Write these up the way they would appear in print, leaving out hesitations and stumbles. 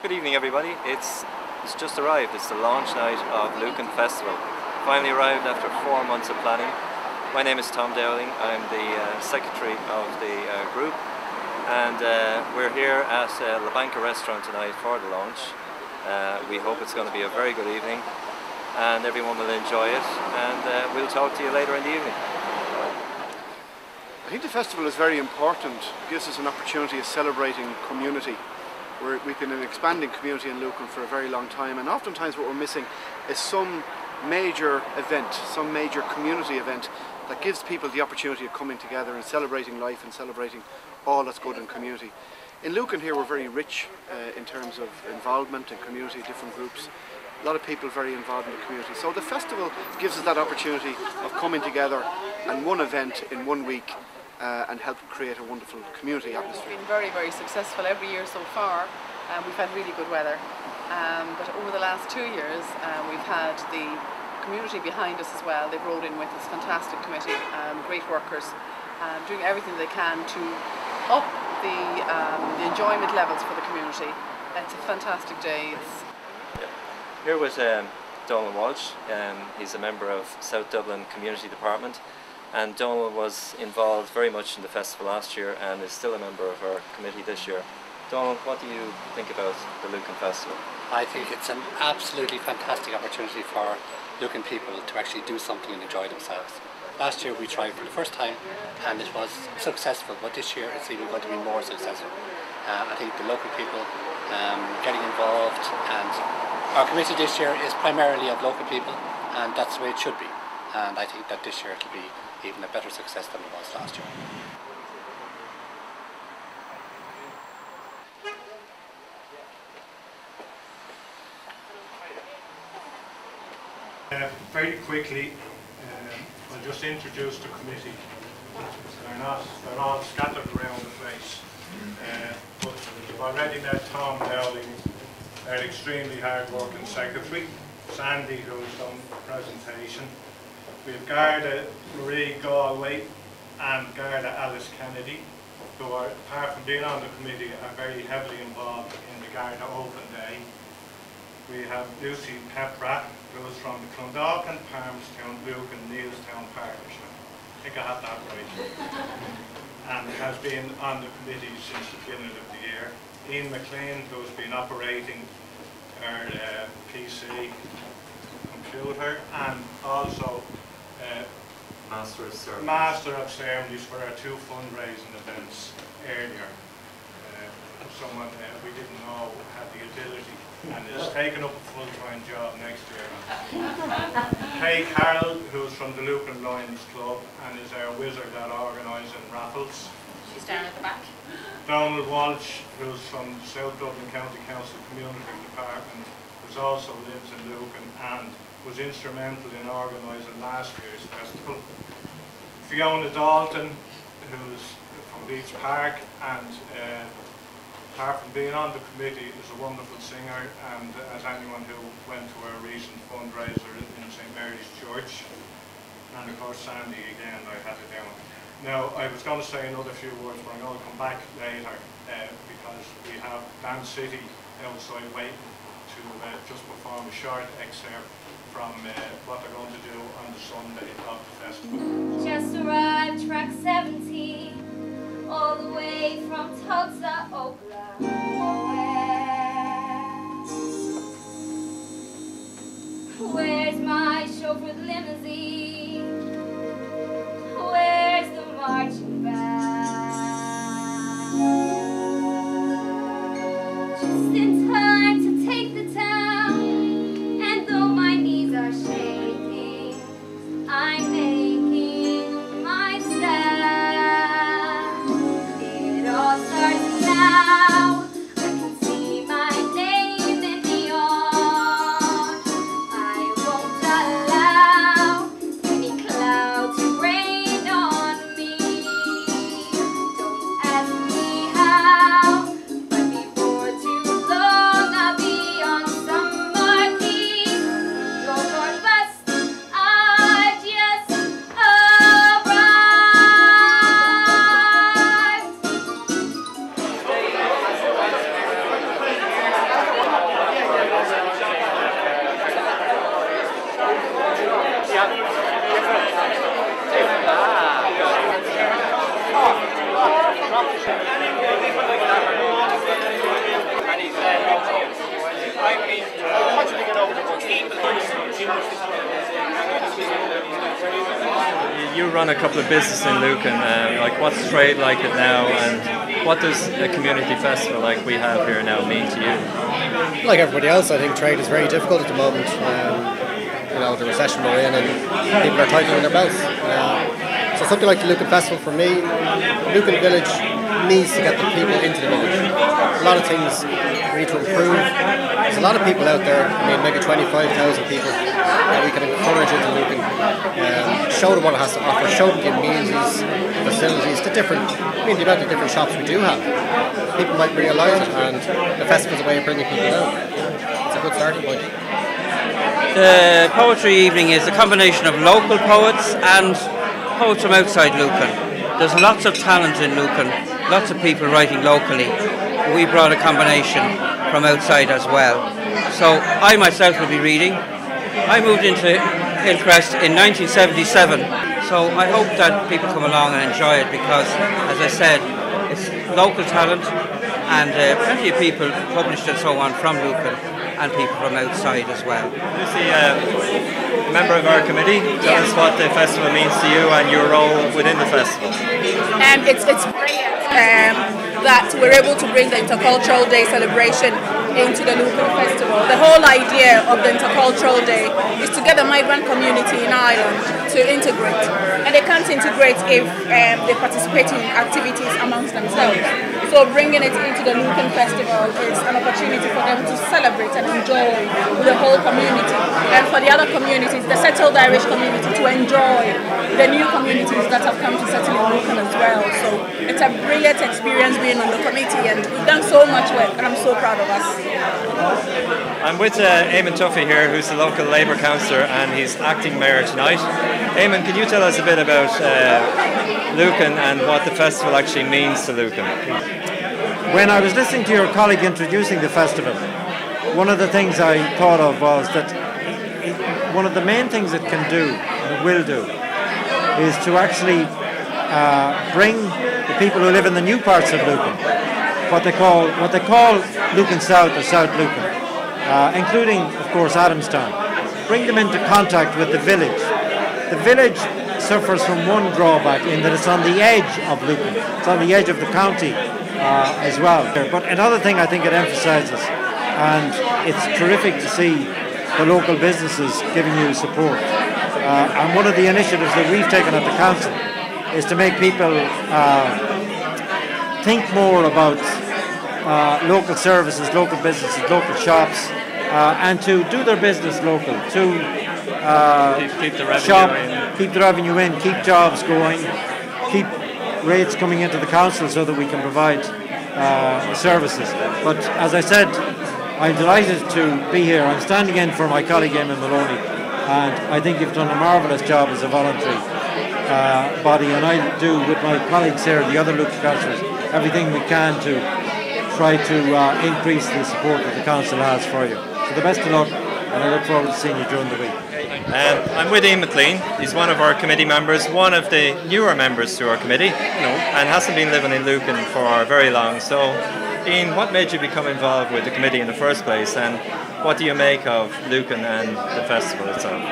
Good evening, everybody. It's just arrived. It's the launch night of Lucan Festival. Finally arrived after 4 months of planning. My name is Tom Dowling. I'm the secretary of the group, and we're here at La Banca restaurant tonight for the launch. We hope it's going to be a very good evening, and everyone will enjoy it. And we'll talk to you later in the evening. I think the festival is very important. It gives us an opportunity of celebrating community. We've been an expanding community in Lucan for a very long time, and oftentimes what we're missing is some major event, some major community event that gives people the opportunity of coming together and celebrating life and celebrating all that's good in community. In Lucan here we're very rich in terms of involvement in community, different groups. A lot of people very involved in the community. So the festival gives us that opportunity of coming together and one event in 1 week and help create a wonderful community atmosphere. It's been very, very successful every year so far. We've had really good weather, but over the last 2 years we've had the community behind us as well. They've rowed in with this fantastic committee, great workers, doing everything they can to up the enjoyment levels for the community. It's a fantastic day. Here was Donald Walsh. He's a member of South Dublin Community Department, and Donald was involved very much in the festival last year and is still a member of our committee this year. Donald, what do you think about the Lucan Festival? I think it's an absolutely fantastic opportunity for Lucan people to actually do something and enjoy themselves. Last year we tried for the first time and it was successful, but this year it's even going to be more successful. I think the local people getting involved, and our committee this year is primarily of local people, and that's the way it should be. And I think that this year it'll be even a better success than it was last year. Very quickly, I'll just introduce the committee. They're all scattered around the place. But you've already met Tom Dowling, our extremely hard-working secretary, Sandy, who's done the presentation. We have Garda Marie Galway and Garda Alice Kennedy, who are, apart from being on the committee, are very heavily involved in the Garda Open Day. We have Lucy Pepra, who is from the Clondalkin, Palmerstown, Lucan, Neilstown partnership. I think I have that right. And has been on the committee since the beginning of the year. Ian McLean, who's been operating our PC computer, and also Master of Ceremonies for our 2 fundraising events earlier. Someone we didn't know had the ability and is taking up a full-time job next year. Kay Carroll, who's from the Lucan Lions Club and is our wizard at organising raffles. She's down at the back. Donald Walsh, who's from the South Dublin County Council Community Department, who also lives in Lucan and was instrumental in organising last year's festival. Fiona Dalton, who's from Beach Park, and apart from being on the committee, is a wonderful singer, and as anyone who went to our recent fundraiser in St Mary's Church. And of course Sandy again, I had it down. Now I was going to say another few words, but I'm going to come back later because we have Dan City outside waiting to just perform a short excerpt from what they're going to do on the Sunday of the festival. Just arrived, track 17, all the way from Tulsa, Oklahoma. Where's my chauffeur limousine? Where's the marching band? Just in time to take the town, and though my knees are shaking, I'm making my stand. It all starts now. I can see my name in neon. I won't allow any clouds to rain on me. You run a couple of businesses in Lucan. Like, what's trade like it now, and what does a community festival like we have here now mean to you? Like everybody else, I think trade is very difficult at the moment. The recession we're in, and people are tightening their belts. So something like the Lucan Festival for me, Lucan Village needs to get the people into the village. A lot of things we need to improve. There's a lot of people out there, maybe 25,000 people that we can encourage into Lucan. Show them what it has to offer, show them the amenities, the facilities, the amount of different shops we do have. People might realise it, and the festival's a way of bringing people out. It's a good starting point. The poetry evening is a combination of local poets and poets from outside Lucan. There's lots of talent in Lucan, lots of people writing locally. We brought a combination from outside as well. So I myself will be reading. I moved into Hillcrest in 1977, so I hope that people come along and enjoy it because, as I said, it's local talent and plenty of people published and so on from Lucan, and people from outside as well. Lucy, a member of our committee, tell us what the festival means to you and your role within the festival. It's brilliant that we're able to bring the Intercultural Day celebration into the Lucan Festival. The whole idea of the Intercultural Day is to get the migrant community in Ireland to integrate. And they can't integrate if they participate in activities amongst themselves. So bringing it into the Lucan Festival is an opportunity for them to celebrate and enjoy the whole community. And for the other communities, the settled Irish community, to enjoy the new communities that have come to settle in Lucan as well. So it's a brilliant experience being on the committee, and we've done so much work, and I'm so proud of us. I'm with Eamon Tuffy here, who's the local Labour councillor, and he's acting mayor tonight. Eamon, can you tell us a bit about Lucan and what the festival actually means to Lucan? When I was listening to your colleague introducing the festival, one of the things I thought of was that one of the main things it can do, and it will do, is to actually bring the people who live in the new parts of Lucan, what they call Lucan South or South Lucan, including, of course, Adamstown, bring them into contact with the village. The village suffers from one drawback in that it's on the edge of Lucan, it's on the edge of the county as well. But another thing I think it emphasises, and it's terrific to see the local businesses giving you support. And one of the initiatives that we've taken at the council is to make people think more about local services, local businesses, local shops, and to do their business local, to keep the revenue keep the revenue in, keep jobs going, keep rates coming into the council so that we can provide services. But as I said, I'm delighted to be here. I'm standing in for my colleague Eamon Maloney, and I think you've done a marvellous job as a voluntary body, and I do with my colleagues here, the other local councillors, everything we can to try to increase the support that the council has for you. So the best of luck, and I look forward to seeing you during the week. I'm with Ian McLean. He's one of our committee members, one of the newer members to our committee, and hasn't been living in Lucan for very long. So, Ian, what made you become involved with the committee in the first place, and what do you make of Lucan and the festival itself?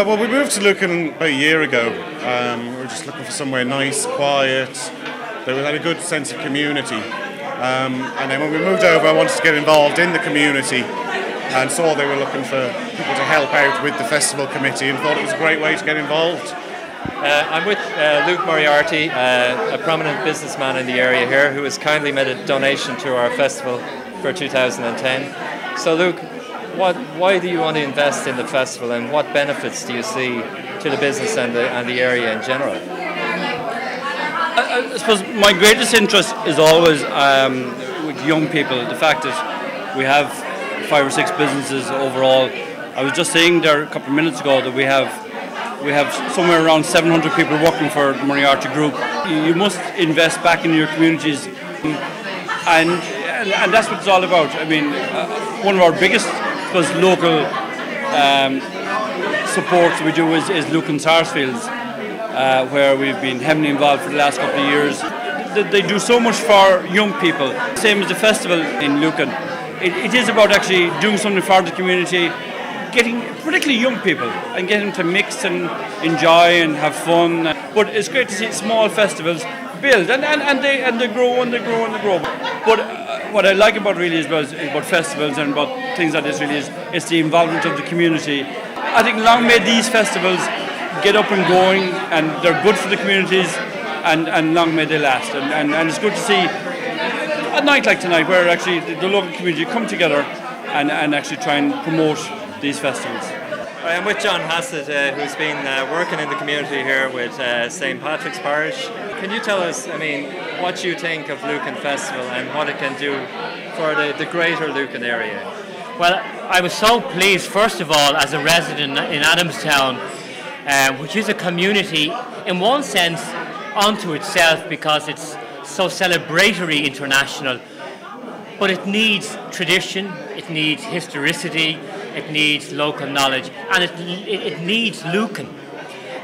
Well, we moved to Lucan about a year ago. We were just looking for somewhere nice, quiet, that had a good sense of community. And then when we moved over, I wanted to get involved in the community and saw they were looking for people to help out with the festival committee and thought it was a great way to get involved. I'm with Luke Moriarty, a prominent businessman in the area here, who has kindly made a donation to our festival for 2010. So Luke, why do you want to invest in the festival, and what benefits do you see to the business and the area in general? I suppose my greatest interest is always with young people. The fact that we have 5 or 6 businesses overall. I was just saying there a couple of minutes ago that we have somewhere around 700 people working for the Moriarty Group. You must invest back in your communities, and that's what it's all about. I mean, one of our biggest, I suppose, local supports we do is Lucan Sarsfields, where we've been heavily involved for the last couple of years. they do so much for young people. Same as the festival in Lucan. It is about actually doing something for the community, getting particularly young people and getting them to mix and enjoy and have fun. But it's great to see small festivals build and they grow and they grow and they grow. But what I like about really is about festivals and about things like this really is it's the involvement of the community. I think long may these festivals get up and going, and they're good for the communities, and long may they last. And it's good to see a night like tonight where actually the local community come together and actually try and promote these festivals. I'm with John Hassett, who's been working in the community here with St. Patrick's Parish. Can you tell us, what you think of Lucan Festival and what it can do for the greater Lucan area? Well, I was so pleased, first of all, as a resident in Adamstown, which is a community, in one sense, unto itself because it's so celebratory international, but it needs tradition, it needs historicity, it needs local knowledge, and it needs Lucan.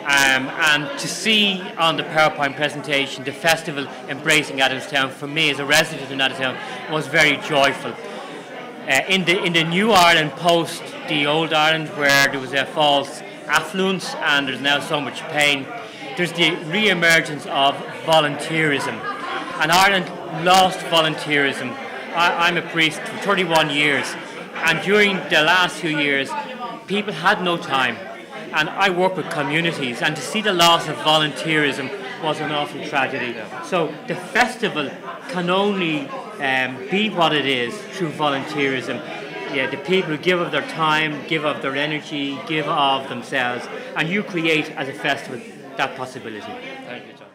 And to see on the PowerPoint presentation the festival embracing Adamstown, for me as a resident in Adamstown, was very joyful. In the new Ireland post the old Ireland, where there was a false affluence and there's now so much pain, there's the re-emergence of volunteerism. And Ireland lost volunteerism. I'm a priest for 31 years, and during the last few years people had no time, and I work with communities, and to see the loss of volunteerism was an awful tragedy. So the festival can only be what it is through volunteerism. Yeah, the people who give of their time, give of their energy, give of themselves, and you create as a festival that possibility. Thank you, John.